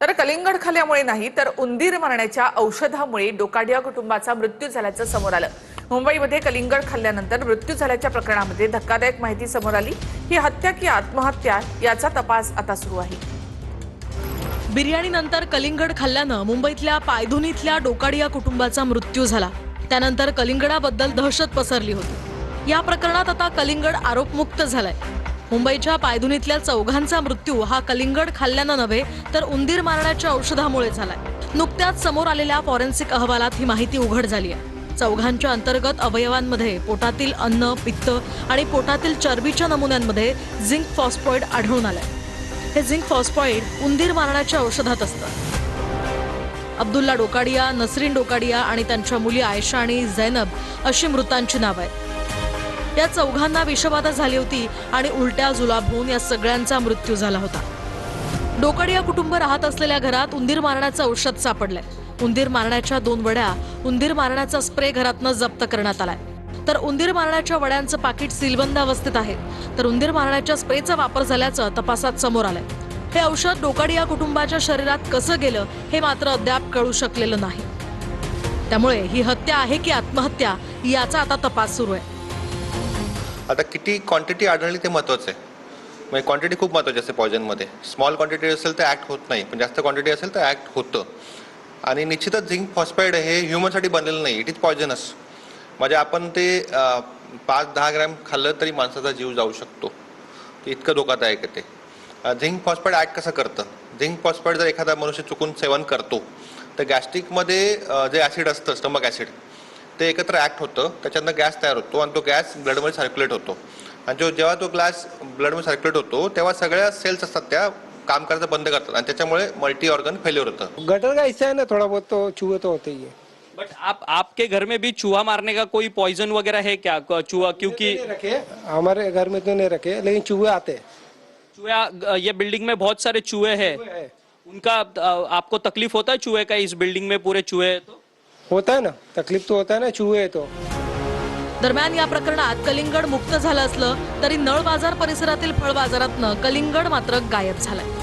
तर कलिंगड खाल्ल्यामुळे नाही तर उंदीर मारण्याच्या औषधामुळे डोकाडिया कुटुंबाचा मृत्यू झाल्याचं समोर आलं। मुंबईमध्ये कलिंगड खाल्ल्यानंतर मृत्यू झाल्याच्या प्रकरणामध्ये धक्कादायक माहिती समोर आली। ही हत्या की आत्महत्या याचा तपास आता सुरू आहे। बिर्याणीनंतर कलिंगड खाल्ल्यानं मुंबईतल्या पायधुनीतल्या डोकाडिया कुटुंबाचा मृत्यू झाला। त्यानंतर कलिंगडाबद्दल दहशत पसरली होती। या प्रकरणात आता कलिंगड आरोपमुक्त झालाय। मुंबईच्या पायधुनीतल्या चौघांचा मृत्यू हा कलिंगड खाल्ल्यानं नव्हे तर उंदीर मारण्याच्या औषधामुळे झालाय। नुकत्याच समोर आलेल्या फॉरेन्सिक अहवालात ही माहिती उघड झाली आहे। चौघांच्या अंतर्गत अवयवांमध्ये पोटातील अन्न, पित्त आणि पोटातील चरबीच्या नमुन्यांमध्ये झिंक फॉस्फोइड आढळून आलंय। हे झिंक फॉस्फोइड उंदीर मारण्याच्या औषधात असतं। अब्दुल्ला डोकाडिया, नसरीन डोकाडिया आणि त्यांच्या मुली आयशा आणि झैनब अशी मृतांची नावं आहेत। या चौघांना विषबाधा झाली होती आणि उलट्या जुलाब होऊन या सगळ्यांचा मृत्यू झाला होता। डोकाडिया कुटुंब राहत असलेल्या घरात उंदीर मारण्याचं औषध सापडलंय। उंदीर मारण्याच्या 2 वड्या, उंदीर मारण्याचा स्प्रे घरातनं जप्त करण्यात आलाय। तर उंदीर मारण्याच्या वड्यांचं पाकिट सीलबंद अवस्थेत आहे। तर उंदीर मारण्याच्या स्प्रेचा वापर झाल्याचं तपासात समोर आलंय। हे औषध डोकाडिया कुटुंबाच्या शरीरात कसं गेलं हे मात्र अद्याप कळू शकलेलं नाही। त्यामुळे ही हत्या आहे की आत्महत्या याचा आता तपास सुरू आहे। आता किती क्वांटिटी आढळली ते महत्त्वाचं आहे। म्हणजे क्वांटिटी खूप महत्त्वाची असते पॉयझनमध्ये। स्मॉल क्वांटिटी असेल तर ॲक्ट होत नाही, पण जास्त क्वांटिटी असेल तर ॲक्ट होतं। आणि निश्चितच झिंक फॉस्फाईड हे ह्युमनसाठी बनलेलं नाही, इट इज पॉयझनस। म्हणजे आपण ते 5-10 ग्रॅम खाल्लं तरी माणसाचा जीव जाऊ शकतो, इतकं धोकादायक आहे ते। झिंक फॉस्फाईड ॲक्ट कसं करतं? झिंक फॉस्फाईड जर एखादा मनुष्य चुकून सेवन करतो तर गॅस्ट्रिकमध्ये जे ॲसिड असतं, स्टमक ॲसिड, ते एकत्र ॲक्ट होतं, त्याच्यातनं गॅस तयार होतो आणि तो गॅस ब्लडमध्ये सर्क्युलेट होतो। आणि जेव्हा तो ग्लास ब्लडमध्ये सर्क्युलेट होतो तेव्हा सगळ्या सेल्स असतात त्या काम करायचं बंद करतात आणि त्याच्यामुळे मल्टी ऑर्गन फेल्युअर होतं। गटर का हिस्सा है ना, थोड़ा बहुत तो चूहे तो होते ही है। बट आपके घर में भी चूहा मारने का कोई पॉइजन वगैरह है क्या? चूहा क्योंकि नहीं रखे, हमारे घर में तो नहीं रखे, लेकिन चूहे आते हैं। चूहा, ये बिल्डिंग में बहुत सारे चूहे हैं, है। उनका आपको तकलीफ होता है चूहे का? इस बिल्डिंग में पूरे चूहे हैं तो होता है ना, तकलीफ तो होता है ना, चूहे है तो। दरम्यान या प्रकरणात कलिंगड मुक्त झालं असलं तरी नळ बाजार परिसरातील फळ बाजारातनं कलिंगड मात्र गायब झालंय।